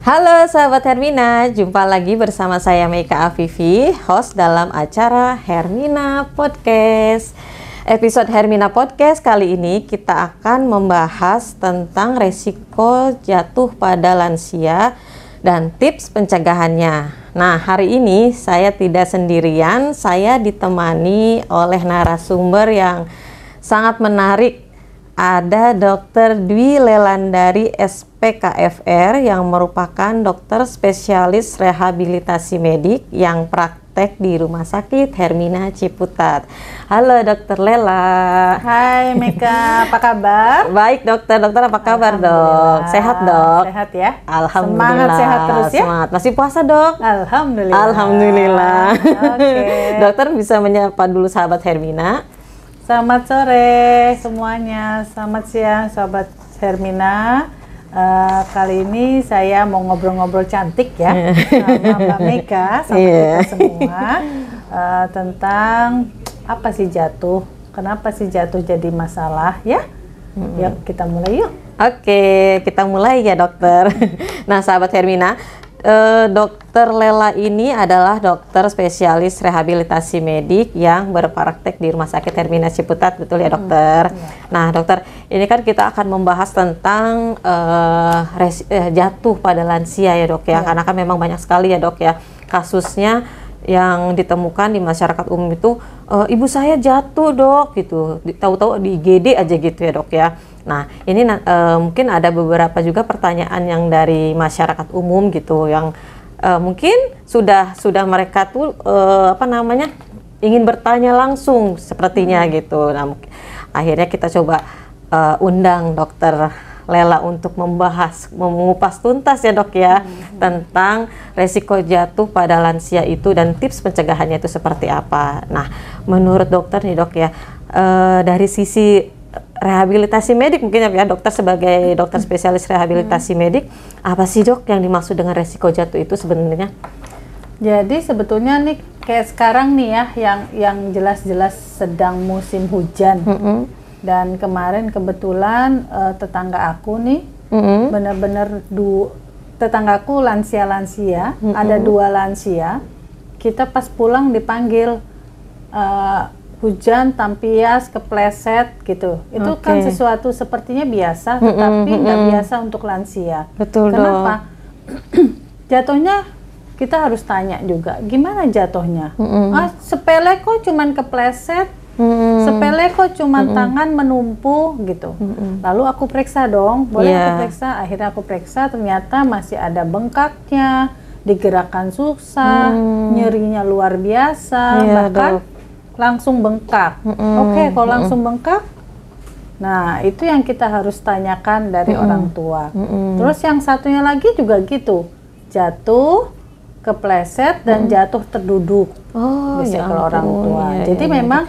Halo sahabat Hermina, jumpa lagi bersama saya Meika Afifi, host dalam acara Hermina Podcast. Episode Hermina Podcast kali ini kita akan membahas tentang resiko jatuh pada lansia dan tips pencegahannya. Nah, hari ini saya tidak sendirian, saya ditemani oleh narasumber yang sangat menarik. Ada Dr. Dwi Lelandari SPKFR yang merupakan dokter spesialis rehabilitasi medik yang praktek di Rumah Sakit Hermina Ciputat. Halo Dr. Lela. Hai Meka, apa kabar? Baik dokter apa kabar dok? Sehat dok? Sehat ya? Alhamdulillah. Semangat sehat terus ya? Semangat. Masih puasa dok? Alhamdulillah. Alhamdulillah. Oke. Dokter bisa menyapa dulu sahabat Hermina. Selamat sore semuanya, selamat siang sahabat Hermina. Kali ini saya mau ngobrol-ngobrol cantik ya sama Mbak Meka, sama kita semua tentang apa sih jatuh, kenapa sih jatuh jadi masalah ya? Yuk kita mulai yuk. Oke, kita mulai ya dokter. Nah sahabat Hermina, Dokter Lela ini adalah dokter spesialis rehabilitasi medik yang berpraktek di Rumah Sakit Hermina Ciputat, betul ya dokter? Nah dokter, ini kan kita akan membahas tentang jatuh pada lansia ya dok ya, karena kan memang banyak sekali ya dok ya kasusnya yang ditemukan di masyarakat umum itu, ibu saya jatuh dok gitu, tahu-tahu di IGD aja gitu ya dok ya. Nah ini mungkin ada beberapa juga pertanyaan yang dari masyarakat umum gitu yang mungkin sudah mereka tuh ingin bertanya langsung sepertinya gitu. Nah akhirnya kita coba undang dokter Lela untuk mengupas tuntas ya dok ya tentang resiko jatuh pada lansia itu dan tips pencegahannya itu seperti apa. Nah menurut dokter nih dok ya, dari sisi rehabilitasi medik mungkin ya dokter sebagai dokter spesialis rehabilitasi medik, apa sih dok yang dimaksud dengan resiko jatuh itu sebenarnya? Jadi sebetulnya nih kayak sekarang nih ya yang jelas-jelas sedang musim hujan. Dan kemarin kebetulan tetangga aku nih benar-benar tetanggaku lansia-lansia, ada 2 lansia. Kita pas pulang dipanggil hujan, tampias, kepleset gitu. Itu kan sesuatu sepertinya biasa, tetapi nggak biasa untuk lansia. Betul. Kenapa? Jatuhnya kita harus tanya juga, gimana jatuhnya? Sepele kok cuman kepleset. Sepele kok cuma tangan menumpu gitu. Lalu aku periksa dong, boleh aku periksa? Akhirnya aku periksa, ternyata masih ada bengkaknya, digerakkan susah, nyerinya luar biasa, bahkan langsung bengkak. Oke, kalau langsung bengkak, nah itu yang kita harus tanyakan dari orang tua. Terus yang satunya lagi juga gitu, jatuh, kepleset dan jatuh terduduk. Bisa kalau orang tua. Jadi memang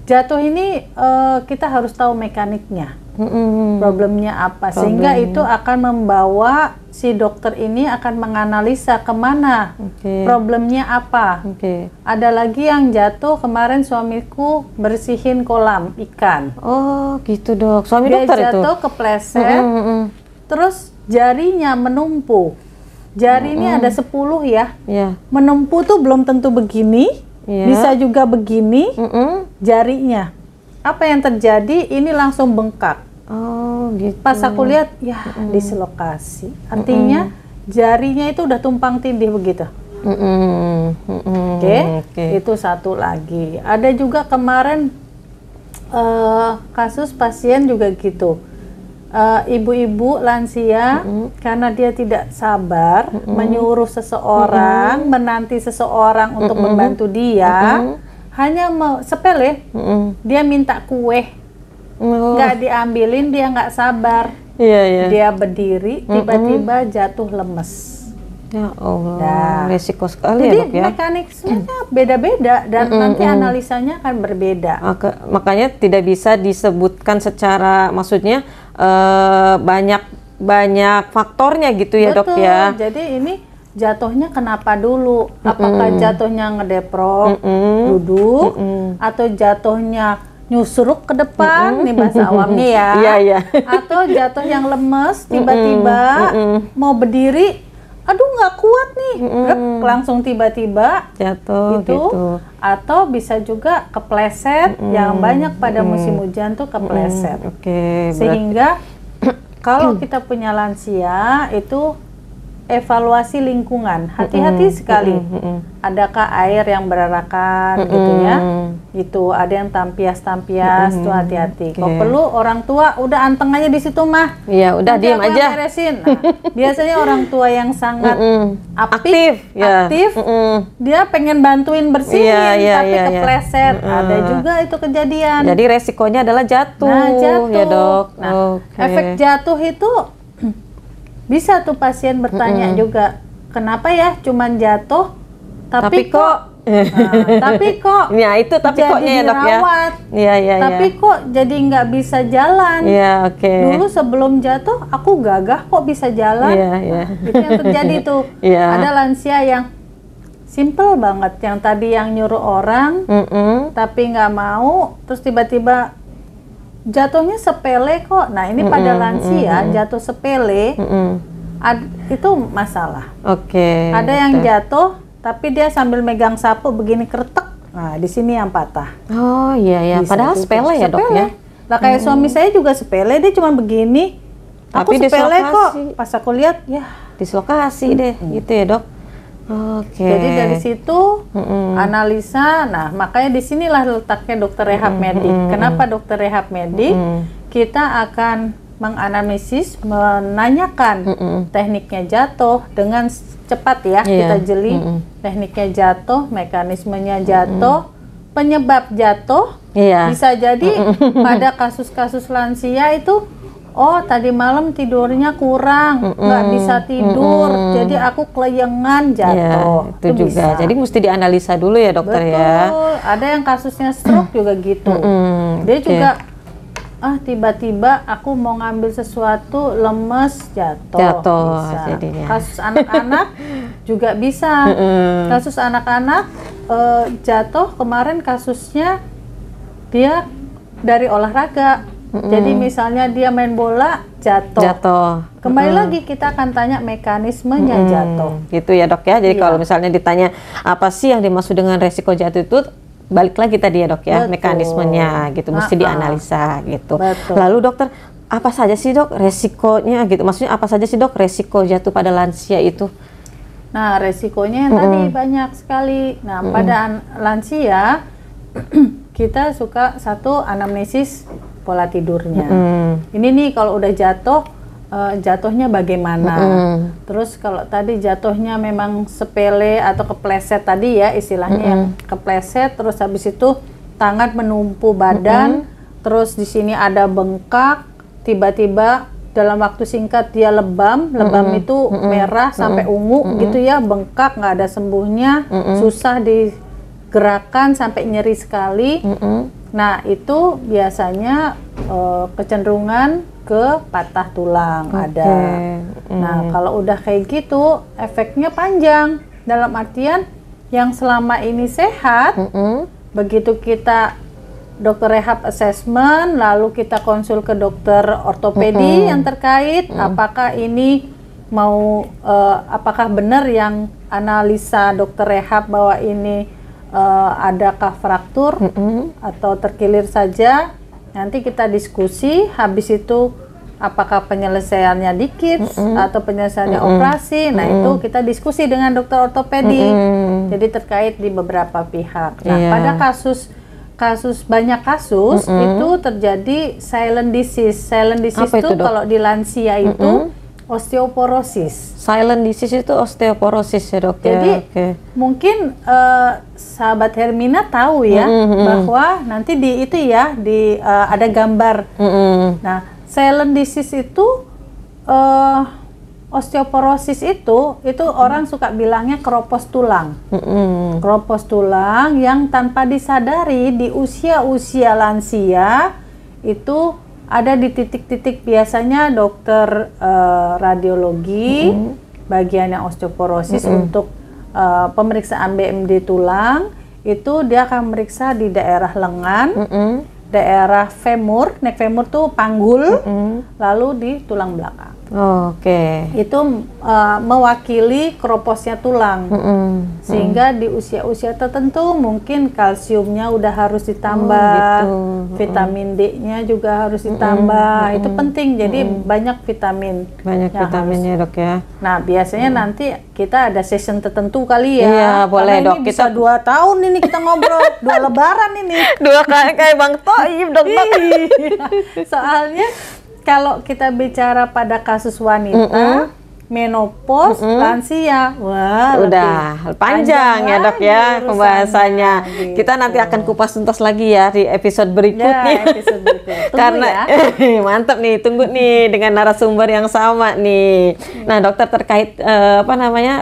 jatuh ini kita harus tahu mekaniknya, problemnya apa, sehingga itu akan membawa si dokter ini akan menganalisa kemana, problemnya apa. Ada lagi yang jatuh kemarin, suamiku bersihin kolam ikan. Oh gitu dok, suami dia dokter itu? Dia jatuh kepleset, terus jarinya menumpu. Jari ini ada 10 ya, menumpu tuh belum tentu begini. Bisa juga begini, jarinya. Apa yang terjadi? Ini langsung bengkak. Oh, gitu. Pas aku lihat, ya dislokasi. Artinya jarinya itu udah tumpang tindih begitu. Itu satu lagi. Ada juga kemarin kasus pasien juga gitu. Ibu-ibu lansia karena dia tidak sabar menyuruh seseorang, menanti seseorang untuk membantu dia, hanya sepele, dia minta kue, nggak diambilin, dia nggak sabar, dia berdiri, tiba-tiba jatuh lemes. Ya Allah, resiko sekali jadi ya dok ya. Mekanismenya beda-beda dan nanti analisanya akan berbeda. Makanya tidak bisa disebutkan secara, maksudnya banyak faktornya gitu ya. Betul, dok ya. Jadi ini jatuhnya kenapa dulu? Apakah jatuhnya ngedeprok, duduk, atau jatuhnya nyusruk ke depan, nih bahasa awamnya ya. Atau jatuh yang lemes, tiba-tiba mau berdiri, aduh nggak kuat nih, brek, langsung tiba-tiba jatuh gitu. Atau bisa juga kepleset, yang banyak pada musim hujan tuh kepleset. Oke, Sehingga kalau kita punya lansia itu evaluasi lingkungan, hati-hati sekali. Adakah air yang berarakan gitu ya? Itu ada yang tampias-tampias, tuh hati-hati. Kalau perlu orang tua udah anteng aja di situ mah. Iya, udah Nanti diam aku yang aja. beresin. Nah, biasanya orang tua yang sangat Aktif, ya. aktif, dia pengen bantuin bersihin, Iya, tapi iya. kepleset. Ada juga itu kejadian. Jadi resikonya adalah jatuh, Nah, jatuh. ya dok. Nah, Oke. efek jatuh itu bisa tuh pasien bertanya juga, kenapa ya cuman jatuh, tapi kok Ya itu tapi jadi koknya ya dok ya. dirawat. Iya iya. Tapi kok jadi nggak bisa jalan. Iya oke. Dulu sebelum jatuh aku gagah kok bisa jalan. Iya iya. Itu yang terjadi tuh. Iya. Ada lansia yang simple banget, yang tadi yang nyuruh orang, tapi nggak mau, terus tiba-tiba jatuhnya sepele kok. Nah ini pada lansia jatuh sepele, itu masalah. Oke. Ada yang jatuh, tapi dia sambil megang sapu begini kretek. Nah di sini yang patah. Oh iya ya. Bisa Padahal juga. sepele ya dok ya. Lah kayak suami saya juga sepele, dia cuma begini. Aku Tapi sepele kok. dislokasi. Pas aku lihat, ya. Dislokasi deh, gitu ya dok. Oke. Jadi dari situ analisa. Nah makanya disinilah letaknya dokter rehab medik. Kenapa dokter rehab medik? Kita akan menganalisis, menanyakan tekniknya jatuh dengan cepat ya. Kita jeli tekniknya jatuh, mekanismenya jatuh, penyebab jatuh. Bisa jadi pada kasus-kasus lansia itu, oh tadi malam tidurnya kurang, nggak bisa tidur, jadi aku keleyengan jatuh. Itu juga. Bisa. Jadi mesti dianalisa dulu ya dokter. Betul. Ya. Ada yang kasusnya stroke juga gitu. Dia juga tiba-tiba aku mau ngambil sesuatu, lemes, jatuh. Bisa. Jadinya. Kasus anak-anak juga bisa. Kasus anak-anak jatuh kemarin kasusnya dia dari olahraga. Jadi misalnya dia main bola jatuh. Kembali lagi kita akan tanya mekanismenya jatuh. Gitu ya dok ya. Jadi kalau misalnya ditanya apa sih yang dimaksud dengan resiko jatuh itu, balik lagi tadi ya dok ya. Betul. Mekanismenya gitu mesti dianalisa gitu. Betul. Lalu dokter, apa saja sih dok resikonya gitu? Maksudnya apa saja sih dok resiko jatuh pada lansia itu? Nah resikonya yang tadi banyak sekali. Nah pada lansia kita suka satu anamnesis pola tidurnya. Ini nih kalau udah jatuh, jatuhnya bagaimana? Terus kalau tadi jatuhnya memang sepele atau kepleset tadi ya istilahnya yang kepleset, terus habis itu tangan menumpu badan, terus di sini ada bengkak, tiba-tiba dalam waktu singkat dia lebam itu merah sampai ungu gitu ya, bengkak nggak ada sembuhnya, susah digerakkan sampai nyeri sekali. Nah itu biasanya kecenderungan ke patah tulang ada. Nah kalau udah kayak gitu efeknya panjang. Dalam artian yang selama ini sehat, begitu kita dokter rehab assessment, lalu kita konsul ke dokter ortopedi yang terkait, apakah ini mau apakah benar yang analisa dokter rehab bahwa ini adakah fraktur atau terkilir saja, nanti kita diskusi, habis itu apakah penyelesaiannya dikit atau penyelesaiannya operasi, nah itu kita diskusi dengan dokter ortopedi, jadi terkait di beberapa pihak. Nah pada banyak kasus itu terjadi silent disease. Silent disease itu kalau di lansia itu osteoporosis. Silent disease itu osteoporosis ya dok. Jadi mungkin sahabat Hermina tahu ya bahwa nanti di itu ya ada gambar. Nah silent disease itu osteoporosis itu orang suka bilangnya keropos tulang. Keropos tulang yang tanpa disadari di usia lansia itu ada di titik-titik, biasanya dokter radiologi bagian yang osteoporosis untuk pemeriksaan BMD tulang itu dia akan meriksa di daerah lengan, daerah femur, neck femur tuh panggul, lalu di tulang belakang. Oke. Itu mewakili kroposnya tulang. Sehingga di usia-usia tertentu mungkin kalsiumnya udah harus ditambah, vitamin D-nya juga harus ditambah. Itu penting. Jadi banyak vitamin. Banyak vitaminnya dok ya. Nah biasanya nanti kita ada session tertentu kali ya. Iya boleh karena dok. Ini bisa 2 tahun ini kita ngobrol, 2 lebaran ini. 2 kali kayak Bang Toib dok. Soalnya kalau kita bicara pada kasus wanita, menopause, lansia, wah udah panjang ya dok ya pembahasannya. Gitu. Kita nanti akan kupas tuntas lagi ya di episode berikutnya. Ya, episode berikutnya. Karena ya. Mantap nih, tunggu nih dengan narasumber yang sama nih. Nah dokter terkait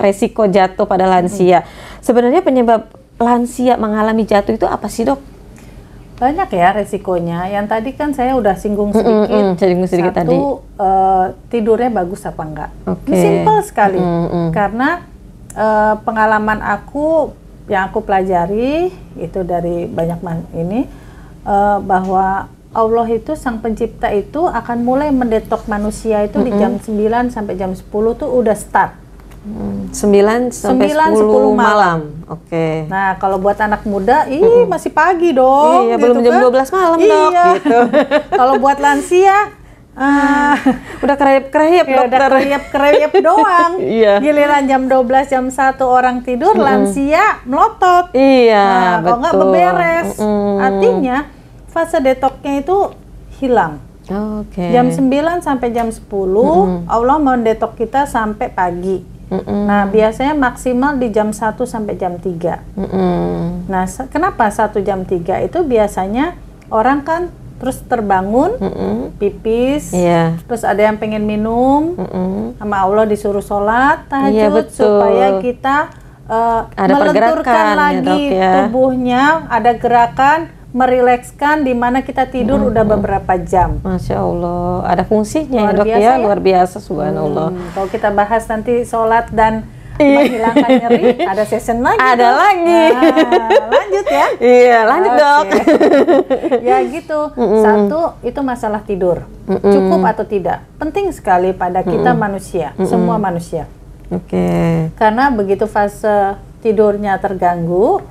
resiko jatuh pada lansia. Sebenarnya penyebab lansia mengalami jatuh itu apa sih dok? Banyak ya resikonya. Yang tadi kan saya udah singgung sedikit. Sedikit tadi. Tidurnya bagus apa enggak? Okay. Ini simple sekali. Karena pengalaman aku yang aku pelajari itu dari banyak bahwa Allah itu sang pencipta itu akan mulai mendetok manusia itu di jam 9 sampai jam 10 tuh udah start. 9 sampai 10 malam. Oke. Nah, kalau buat anak muda, masih pagi dong. Iya, gitu belum jam 12 malam, Dok. Gitu. Kalau buat lansia, udah kerayap-kerayap, ya, dokter. udah kerayap-kerayap doang. Iya. Giliran jam 12, jam 1 orang tidur, lansia melotot. Iya, kalau nggak beberes. Artinya, fase detoknya itu hilang. Jam 9 sampai jam 10, Allah mendetok kita sampai pagi. Nah, biasanya maksimal di jam 1 sampai jam 3. Nah, kenapa 1 jam 3? Itu biasanya orang kan terus terbangun, pipis, terus ada yang pengen minum, sama Allah disuruh sholat, tahajud, supaya kita melenturkan lagi tubuhnya, ada gerakan, merilekskan di mana kita tidur udah beberapa jam. Masya Allah, ada fungsinya ya dok ya, luar biasa subhanallah. Kalau kita bahas nanti sholat dan menghilangkan nyeri, ada session lagi. Ada dong. lagi. Nah, lanjut ya. Iya, lanjut dok. Ya gitu. Satu, itu masalah tidur. Cukup atau tidak? Penting sekali pada kita manusia, semua manusia. Karena begitu fase tidurnya terganggu,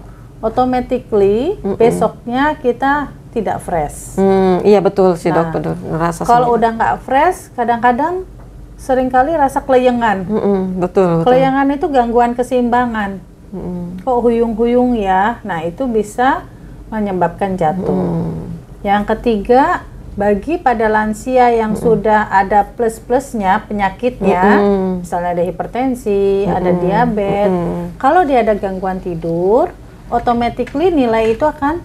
automatically besoknya kita tidak fresh. Iya betul sih dok, betul. Kalau udah nggak fresh, kadang-kadang seringkali rasa keleyengan. Betul. Keleyengan itu gangguan keseimbangan. Kok huyung-huyung ya? Nah itu bisa menyebabkan jatuh. Yang ketiga, bagi pada lansia yang sudah ada plus-plusnya penyakitnya, misalnya ada hipertensi, ada diabetes, kalau dia ada gangguan tidur, automatically nilai itu akan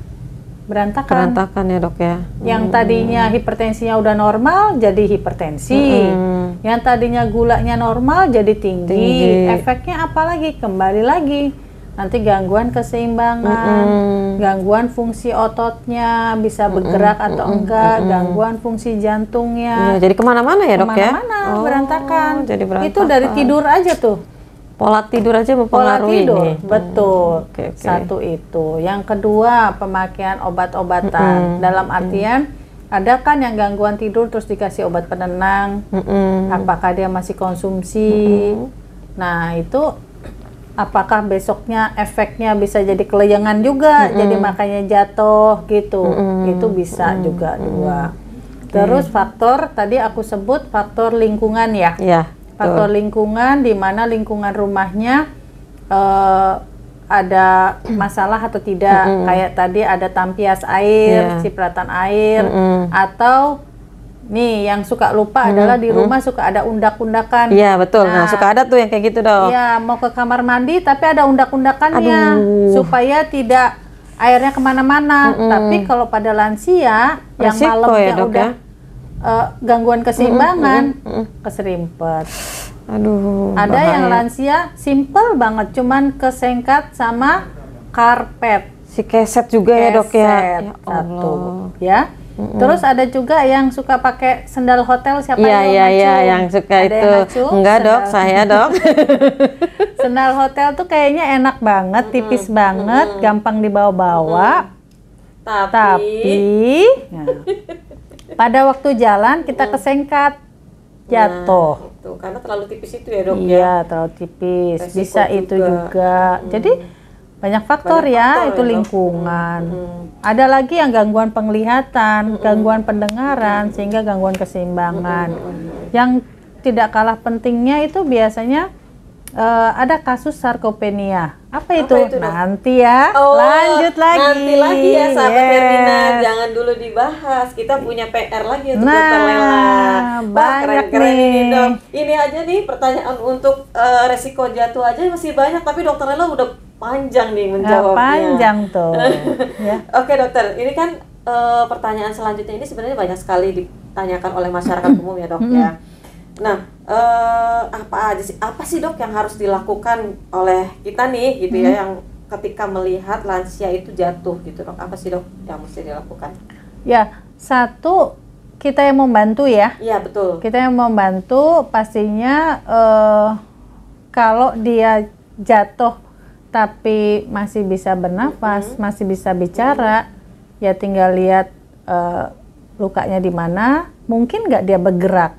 berantakan. Berantakan ya dok ya. Yang tadinya hipertensinya udah normal jadi hipertensi. Yang tadinya gulanya normal jadi tinggi. Efeknya apa lagi? Kembali lagi. Nanti gangguan keseimbangan, gangguan fungsi ototnya, bisa bergerak atau enggak, gangguan fungsi jantungnya. Jadi kemana-mana ya dok ya? Kemana-mana, berantakan. Jadi berantakan. Itu dari tidur aja tuh. Pola tidur aja mempengaruhi nih. Betul. Satu itu. Yang kedua, pemakaian obat-obatan. Dalam artian, ada kan yang gangguan tidur terus dikasih obat penenang. Apakah dia masih konsumsi? Nah, itu apakah besoknya efeknya bisa jadi keleyengan juga, jadi makanya jatuh gitu. Itu bisa juga dua. Terus faktor, tadi aku sebut faktor lingkungan ya. Faktor lingkungan, di mana lingkungan rumahnya ada masalah atau tidak. Kayak tadi ada tampias air, cipratan air, atau nih yang suka lupa adalah di rumah suka ada undak-undakan. Iya betul, nah suka ada tuh yang kayak gitu dong. Iya, mau ke kamar mandi tapi ada undak-undakannya, supaya tidak airnya kemana-mana. Tapi kalau pada lansia yang malamnya ya, udah gangguan keseimbangan, keserimpet. Ada bahaya. yang lansia simple banget, cuman kesengkat sama karpet. Si keset juga ya dok ya. Satu, ya. Terus ada juga yang suka pakai sendal hotel, siapa yang suka ada itu. Enggak dok, saya dok. Sendal hotel tuh kayaknya enak banget, tipis banget, gampang dibawa-bawa. Tapi nah, pada waktu jalan kita kesengkat. jatuh. Nah, itu karena terlalu tipis itu ya, Dok, ya. Iya, terlalu tipis. Resiko Bisa itu juga. Jadi banyak faktor Banyak ya, faktor itu ya, Dok. lingkungan. Ada lagi yang gangguan penglihatan, gangguan pendengaran, sehingga gangguan keseimbangan. Yang tidak kalah pentingnya itu biasanya ada kasus sarkopenia. Apa itu? Dok? Nanti ya, lanjut lagi. Nanti lagi ya, sahabat Yes. Hermina. Jangan dulu dibahas. Kita punya PR lagi untuk Nah, Dokter Lela. Wah, banyak keren-keren nih. ini, Dok. Ini aja nih pertanyaan untuk resiko jatuh aja masih banyak, tapi Dokter Lela udah panjang nih menjawabnya. Panjang tuh. Ya. Oke, Dokter. Ini kan pertanyaan selanjutnya ini sebenarnya banyak sekali ditanyakan oleh masyarakat umum ya, Dok, ya. Nah, apa sih, Dok, yang harus dilakukan oleh kita nih gitu ya, yang ketika melihat lansia itu jatuh gitu, Dok? Apa sih, Dok, yang mesti dilakukan? Ya, satu, kita yang membantu ya. Iya, betul. Kita yang membantu pastinya kalau dia jatuh tapi masih bisa bernafas, masih bisa bicara, ya tinggal lihat lukanya di mana, mungkin nggak dia bergerak.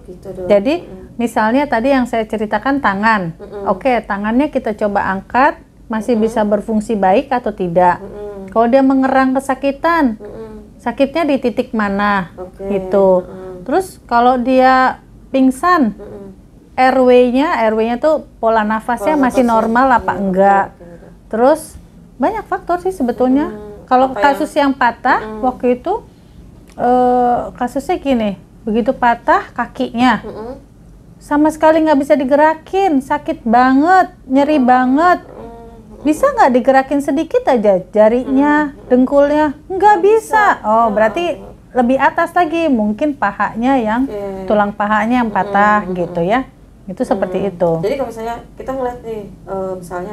Gitu, Dok. Jadi misalnya tadi yang saya ceritakan tangan, oke, tangannya kita coba angkat, masih bisa berfungsi baik atau tidak. Kalau dia mengerang kesakitan, sakitnya di titik mana, gitu. Terus kalau dia pingsan, RW-nya tuh pola nafasnya masih normal apa enggak. Terus banyak faktor sih sebetulnya. Kalau kasus yang patah waktu itu kasusnya gini, begitu patah kakinya sama sekali nggak bisa digerakin, sakit banget, nyeri banget. Bisa nggak digerakin sedikit aja jarinya, dengkulnya? Nggak bisa. Oh, berarti lebih atas lagi, mungkin pahanya yang tulang pahanya yang patah gitu ya. Itu seperti itu. Jadi kalau misalnya kita ngeliat nih, misalnya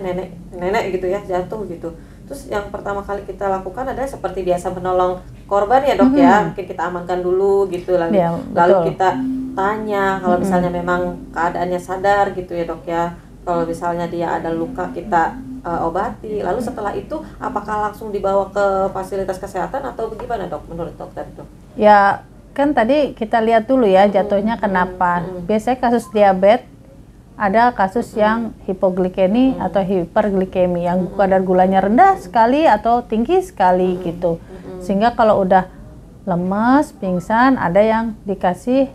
nenek gitu ya jatuh gitu, terus yang pertama kali kita lakukan adalah seperti biasa menolong korban ya, Dok, ya. Mungkin kita amankan dulu gitu, lalu kita tanya kalau misalnya memang keadaannya sadar gitu ya, Dok, ya. Kalau misalnya dia ada luka kita obati. Lalu setelah itu apakah langsung dibawa ke fasilitas kesehatan atau bagaimana, Dok, menurut dokter, Dok? Ya kan tadi kita lihat dulu ya jatuhnya kenapa. Biasanya kasus diabetes, ada kasus yang hipoglikemi atau hiperglikemi, yang kadar gulanya rendah sekali atau tinggi sekali gitu. Sehingga kalau udah lemas, pingsan, ada yang dikasih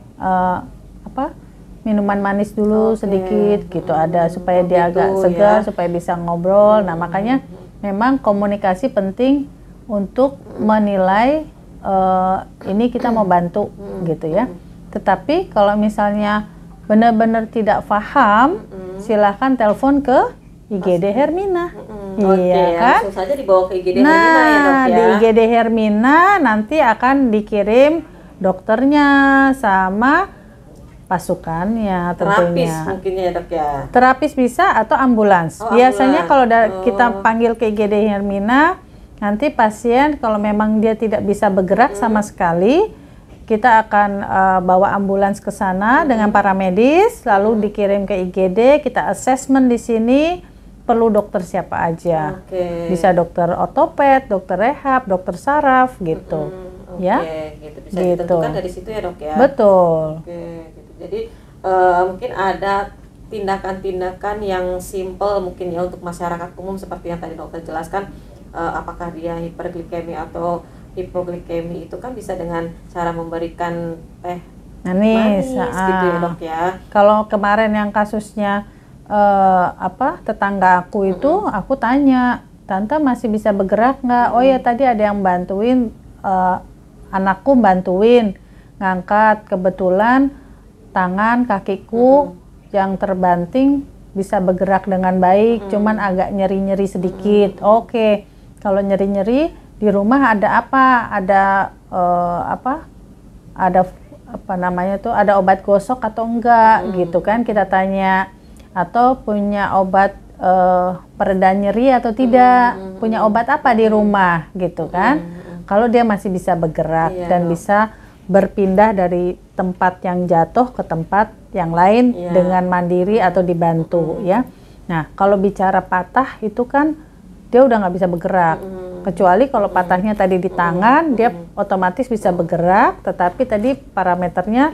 minuman manis dulu sedikit gitu, ada supaya dia agak segar, supaya bisa ngobrol. Nah, makanya memang komunikasi penting untuk menilai ini kita mau bantu gitu ya. Tetapi kalau misalnya benar-benar tidak paham, silahkan telepon ke IGD Hermina. Iya kan? Langsung saja dibawa ke IGD Hermina ya, Dok, ya. Di IGD Hermina nanti akan dikirim dokternya sama pasukannya tentunya. Terapis mungkin ya, Dok, ya. Terapis bisa atau ambulans. Biasanya kalau kita panggil ke IGD Hermina, nanti pasien kalau memang dia tidak bisa bergerak sama sekali, kita akan bawa ambulans ke sana dengan paramedis, lalu dikirim ke IGD, kita assessment di sini, perlu dokter siapa aja. Bisa dokter ortoped, dokter rehab, dokter saraf gitu. Ya. Gitu. Bisa ditentukan dari situ ya, Dok, ya. Betul. Gitu. Jadi mungkin ada tindakan-tindakan yang simple mungkin ya untuk masyarakat umum seperti yang tadi dokter jelaskan. Apakah dia hiperglikemi atau hipoglikemi, itu kan bisa dengan cara memberikan manis gitu ya, Dok, ya. Kalau kemarin yang kasusnya tetangga aku itu, aku tanya, tante masih bisa bergerak nggak? Oh ya, tadi ada yang bantuin, anakku bantuin ngangkat, kebetulan tangan kakiku yang terbanting bisa bergerak dengan baik, cuman agak nyeri-nyeri sedikit. Oke. Kalau nyeri-nyeri di rumah ada apa? Ada ada obat gosok atau enggak gitu kan, kita tanya. Atau punya obat pereda nyeri atau tidak, punya obat apa di rumah gitu kan. Kalau dia masih bisa bergerak dan bisa berpindah dari tempat yang jatuh ke tempat yang lain dengan mandiri atau dibantu ya. Nah, kalau bicara patah itu kan dia udah nggak bisa bergerak, kecuali kalau patahnya tadi di tangan, dia otomatis bisa bergerak, tetapi tadi parameternya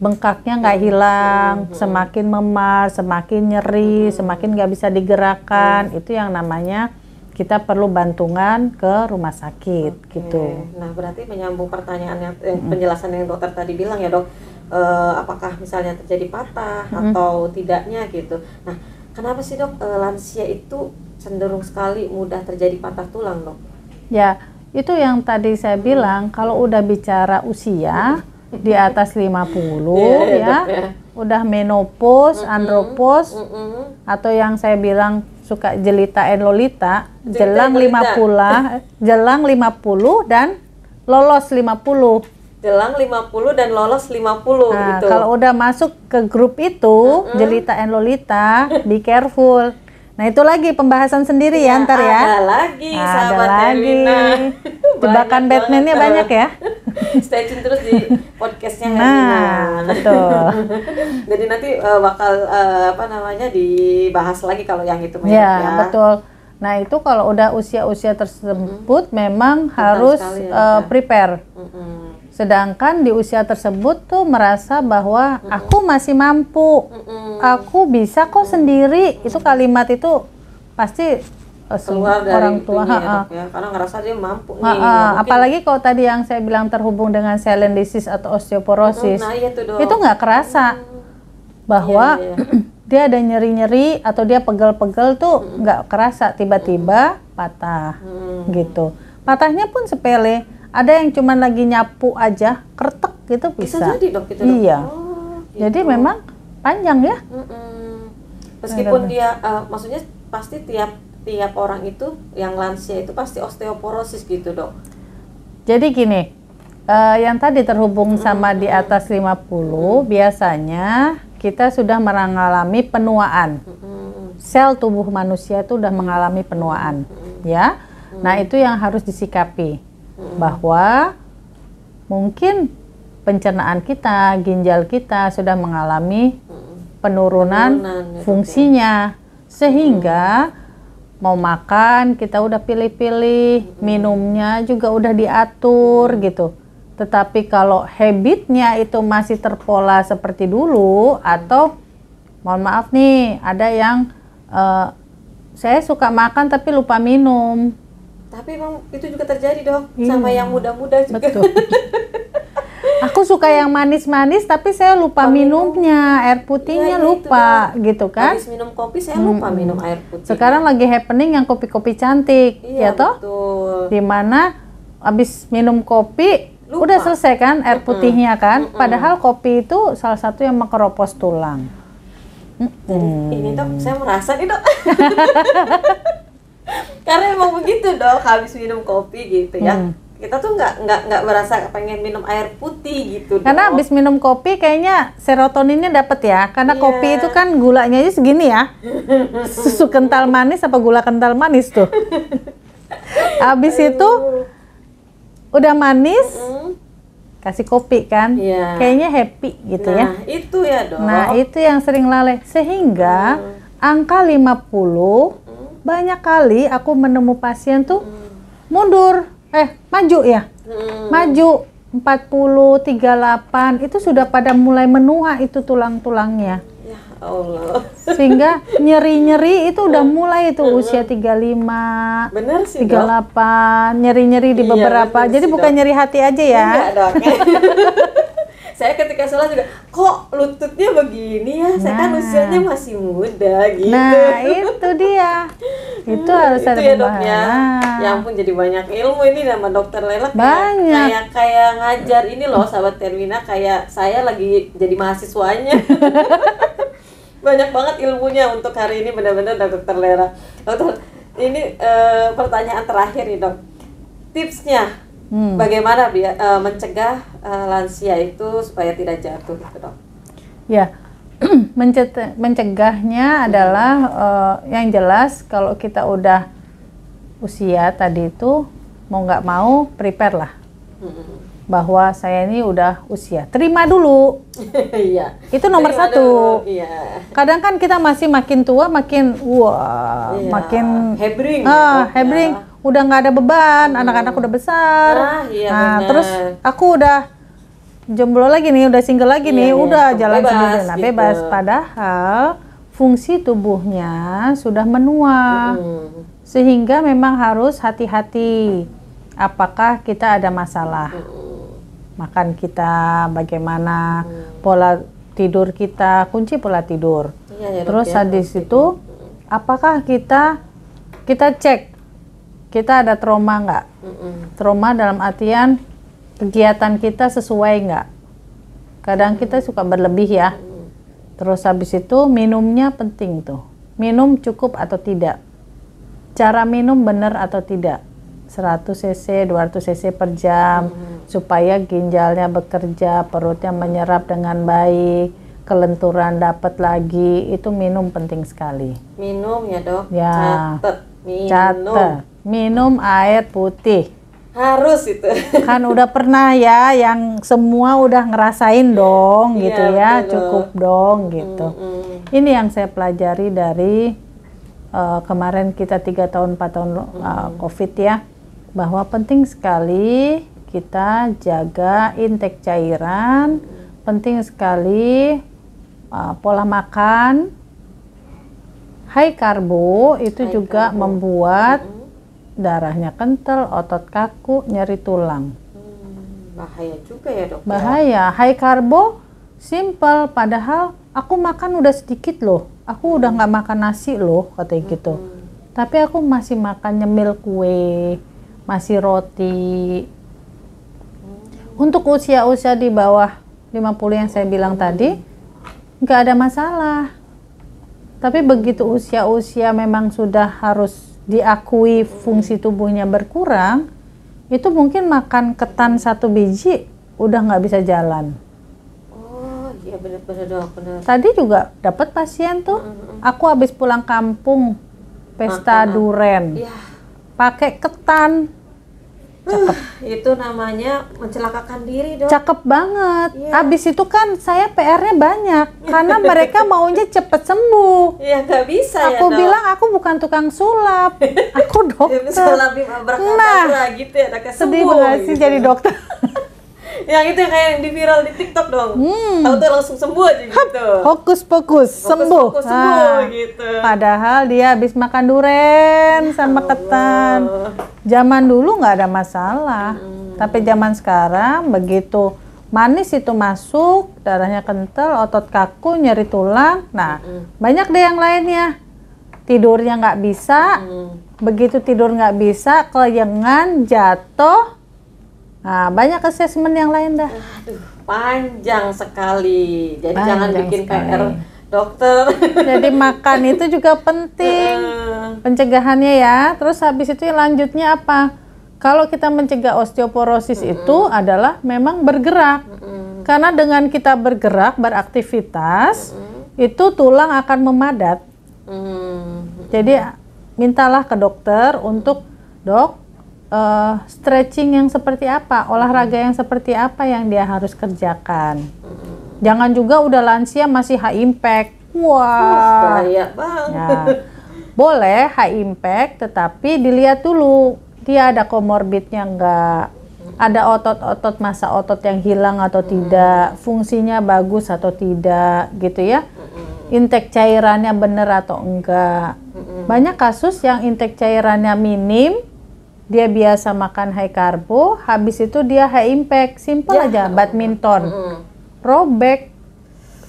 bengkaknya nggak hilang, semakin memar, semakin nyeri, semakin nggak bisa digerakkan. Itu yang namanya kita perlu bantuan ke rumah sakit gitu. Nah, berarti menyambung pertanyaan yang penjelasan yang dokter tadi bilang ya dok, apakah misalnya terjadi patah atau tidaknya gitu. Nah, kenapa sih dok lansia itu cenderung sekali mudah terjadi patah tulang dok? Ya, itu yang tadi saya bilang, kalau udah bicara usia di atas 50 ya, udah menopause, andropause, atau yang saya bilang suka jelita and lolita, jelang 50 dan lolos 50. Jelang 50 dan lolos 50 Nah, gitu. kalau udah masuk ke grup itu, jelita and lolita, be careful. Nah, itu lagi pembahasan sendiri ya ntar ya. Ada lagi sahabat lagi. Hermina. Jebakan Batman-nya banyak ya. Stay tune terus di podcastnya Nah, Hermina. betul. Jadi nanti bakal dibahas lagi kalau yang itu Ya, betul. Nah, itu kalau udah usia-usia tersebut memang harus prepare. Sedangkan di usia tersebut tuh merasa bahwa aku masih mampu, aku bisa kok sendiri. Itu kalimat itu pasti keluar dari orang tua. Ya, karena ngerasa dia mampu nih. Apalagi kalau tadi yang saya bilang terhubung dengan silent disease atau osteoporosis, nah, iya tuh, dok. itu nggak kerasa bahwa dia ada nyeri-nyeri atau dia pegel-pegel tuh nggak kerasa, tiba-tiba patah gitu. Patahnya pun sepele. Ada yang cuman lagi nyapu aja, kretek gitu bisa. Bisa jadi dok, gitu, dok. Iya. Gitu. Jadi memang panjang ya. Meskipun dia, maksudnya pasti tiap orang itu yang lansia itu pasti osteoporosis gitu dok. Jadi gini, yang tadi terhubung sama di atas 50, biasanya kita sudah mengalami penuaan. Sel tubuh manusia itu sudah mengalami penuaan, ya. Nah, itu yang harus disikapi. Bahwa mungkin pencernaan kita, ginjal kita sudah mengalami penurunan fungsinya, sehingga mau makan kita udah pilih-pilih, minumnya juga udah diatur gitu. Tetapi kalau habitnya itu masih terpola seperti dulu, atau mohon maaf nih, ada yang saya suka makan tapi lupa minum. Tapi emang itu juga terjadi dok, sama yang muda-muda juga. Betul. Aku suka yang manis-manis tapi saya lupa minumnya, air putihnya lupa gitu kan. Habis minum kopi saya lupa minum air putih. Sekarang lagi happening yang kopi-kopi cantik, ya toh? Betul. Dimana habis minum kopi Lupa. udah selesai kan air putihnya kan. Padahal kopi itu salah satu yang mengkeropos tulang. Ini dok, saya merasa nih dok. Karena emang begitu dok, habis minum kopi gitu ya. Kita tuh nggak berasa pengen minum air putih gitu. Karena dok. habis minum kopi kayaknya serotoninnya dapat ya. Karena kopi itu kan gulanya aja segini ya. Susu kental manis apa gula kental manis tuh. Habis itu udah manis, kasih kopi kan. Kayaknya happy gitu ya. Nah, itu ya dok. Nah, itu yang sering lalai. Sehingga angka 50 banyak kali aku menemu pasien tuh mundur. Maju ya. Maju 40, 38 itu sudah pada mulai menua itu tulang-tulangnya. Ya Allah. Sehingga nyeri-nyeri itu udah mulai itu usia 35, Bener sih 38, nyeri-nyeri di beberapa. bener Jadi sih, bukan dok. nyeri hati aja ya. Iya dok. Saya ketika sholat juga, kok lututnya begini ya? Saya kan usianya masih muda gitu. Nah, itu dia. Itu harus ada ya dok pembahasan. ya. Ya ampun, jadi banyak ilmu ini sama dokter Lela. Banyak. Kayak ngajar ini loh sahabat Hermina, kayak saya lagi jadi mahasiswanya. Banyak banget ilmunya untuk hari ini, benar-benar dokter Lela. Dokter, ini pertanyaan terakhir nih dok. Tipsnya bagaimana mencegah lansia itu supaya tidak jatuh gitu dok? Ya, mencegahnya adalah yang jelas kalau kita udah usia tadi itu mau nggak mau prepare lah bahwa saya ini udah usia. Terima dulu. Iya. Itu nomor satu. Iya. Kadang kan kita masih makin tua makin makin hebring. Hebring. Udah nggak ada beban, anak-anak udah besar. Nah, iya benar. Terus aku udah jomblo lagi nih, udah single lagi nih, udah jalan bebas, sendiri, nah gitu. bebas. Padahal fungsi tubuhnya sudah menua, sehingga memang harus hati-hati. Apakah kita ada masalah? Makan kita bagaimana, pola tidur kita, kunci pola tidur. Iya, ya, Terus dok, ya, habis itu, apakah kita cek kita ada trauma nggak? Trauma dalam artian kegiatan kita sesuai nggak? Kadang kita suka berlebih ya. Terus habis itu minumnya penting tuh. Minum cukup atau tidak? Cara minum benar atau tidak? 100 cc, 200 cc per jam, supaya ginjalnya bekerja, perutnya menyerap dengan baik, kelenturan dapat lagi, itu minum penting sekali. Minum ya dok. Ya. Minum. Catat. Minum air putih. Harus itu. Kan udah pernah ya, yang semua udah ngerasain dong, Iya, gitu ya, betul. cukup dong, gitu. Ini yang saya pelajari dari kemarin kita 3 tahun 4 tahun COVID ya, bahwa penting sekali kita jaga intake cairan, penting sekali pola makan. High karbo itu juga membuat darahnya kental, otot kaku, nyeri tulang. Bahaya juga ya dok. Bahaya. High karbo simple, padahal aku makan udah sedikit loh. Aku udah nggak makan nasi loh, katanya gitu. Tapi aku masih makan nyemil kue, masih roti. Untuk usia-usia di bawah 50 yang saya bilang tadi, nggak ada masalah. Tapi begitu usia-usia memang sudah harus diakui fungsi tubuhnya berkurang, itu mungkin makan ketan 1 biji udah nggak bisa jalan. Oh iya benar-benar dok, benar. Tadi juga dapat pasien tuh, aku habis pulang kampung, pesta duren, Iya. pakai ketan. Itu namanya mencelakakan diri dok. Cakep banget. Iya. Habis itu kan saya PR-nya banyak karena mereka maunya cepet sembuh. Iya nggak bisa ya Aku dok. bilang aku bukan tukang sulap, aku Ya, bisa dokter. lebih Nah, gitu ya dok. sedih banget sih jadi dokter. Yang itu yang kayak yang di viral di TikTok dong. Tahu tuh langsung sembuh aja gitu. Hokus pokus, sembuh. Fokus sembuh Ah. gitu. Padahal dia habis makan duren sama ketan. Zaman dulu nggak ada masalah, tapi zaman sekarang begitu manis itu masuk, darahnya kental, otot kaku, nyeri tulang. Nah, banyak deh yang lainnya. Tidurnya nggak bisa, begitu tidur nggak bisa, kelayangan, jatuh. Nah, banyak assessment yang lain dah. Aduh, panjang sekali. Jadi Panjang jangan bikin sekali. PR dokter. Jadi makan itu juga penting. Pencegahannya ya. Terus habis itu lanjutnya apa? Kalau kita mencegah osteoporosis itu adalah memang bergerak. Karena dengan kita bergerak, beraktivitas, itu tulang akan memadat. Jadi mintalah ke dokter untuk, dok, stretching yang seperti apa, olahraga yang seperti apa yang dia harus kerjakan. Jangan juga udah lansia masih high impact. Wah, Bahaya banget. ya. Boleh high impact, tetapi dilihat dulu dia ada komorbidnya enggak, ada otot-otot masa otot yang hilang atau tidak, fungsinya bagus atau tidak, gitu ya. Intake cairannya benar atau enggak. Banyak kasus yang intake cairannya minim, dia biasa makan high karbo, habis itu dia high impact, simple aja, badminton, robek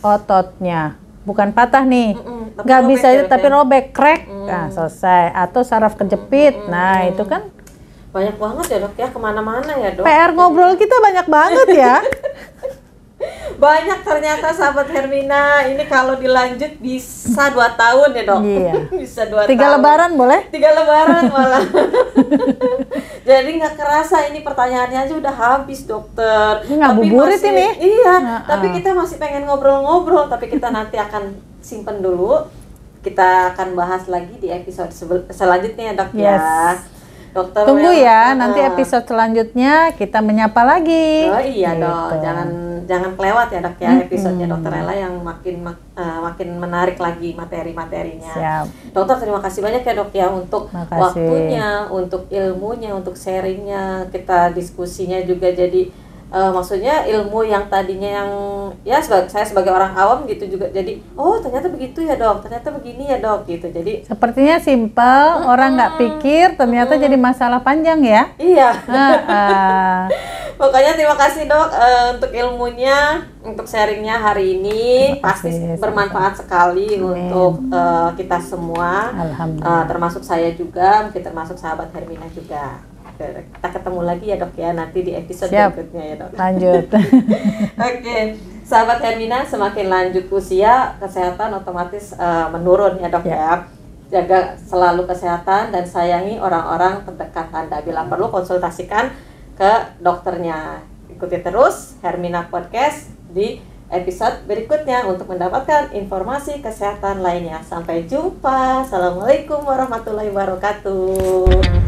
ototnya, bukan patah nih, tapi nggak robek bisa ya, tapi dok ya? robek, crack, nah selesai, atau saraf kejepit, nah itu kan Banyak banget ya dok ya, kemana-mana ya dok. PR ngobrol kita banyak banget ya. Banyak ternyata sahabat Hermina. Ini kalau dilanjut bisa 2 tahun ya dok. Iya. Bisa 2 tahun. 3 lebaran boleh? 3 lebaran malah. Jadi nggak kerasa ini pertanyaannya aja udah habis dokter. Ini ngabuburit masih- ini. Iya. Nah, Tapi kita masih pengen ngobrol-ngobrol. Tapi kita nanti akan simpen dulu. Kita akan bahas lagi di episode selanjutnya ya dok ya. Yes. Dokter Tunggu Lela. ya, nanti episode selanjutnya kita menyapa lagi. Oh iya dok, Gitu. jangan kelewat ya dok ya episodenya Dokter Lela yang makin menarik lagi materi-materinya. Siap. Dokter terima kasih banyak ya dok ya untuk Makasih. waktunya, untuk ilmunya, untuk sharingnya, kita diskusinya juga jadi maksudnya ilmu yang tadinya yang ya saya sebagai orang awam gitu juga jadi oh ternyata begitu ya dok, ternyata begini ya dok gitu. Jadi sepertinya simpel, orang nggak pikir, ternyata jadi masalah panjang ya. Iya. Pokoknya terima kasih dok untuk ilmunya, untuk sharingnya hari ini. Pasti bermanfaat sekali untuk kita semua. Alhamdulillah. Termasuk saya juga, mungkin termasuk sahabat Hermina juga. Kita ketemu lagi ya dok ya nanti di episode berikutnya ya dok. Lanjut. Oke, sahabat Hermina, semakin lanjut usia kesehatan otomatis menurun ya dok ya. Jaga selalu kesehatan dan sayangi orang-orang terdekat Anda. Bila perlu konsultasikan ke dokternya. Ikuti terus Hermina Podcast di episode berikutnya untuk mendapatkan informasi kesehatan lainnya. Sampai jumpa. Assalamualaikum warahmatullahi wabarakatuh.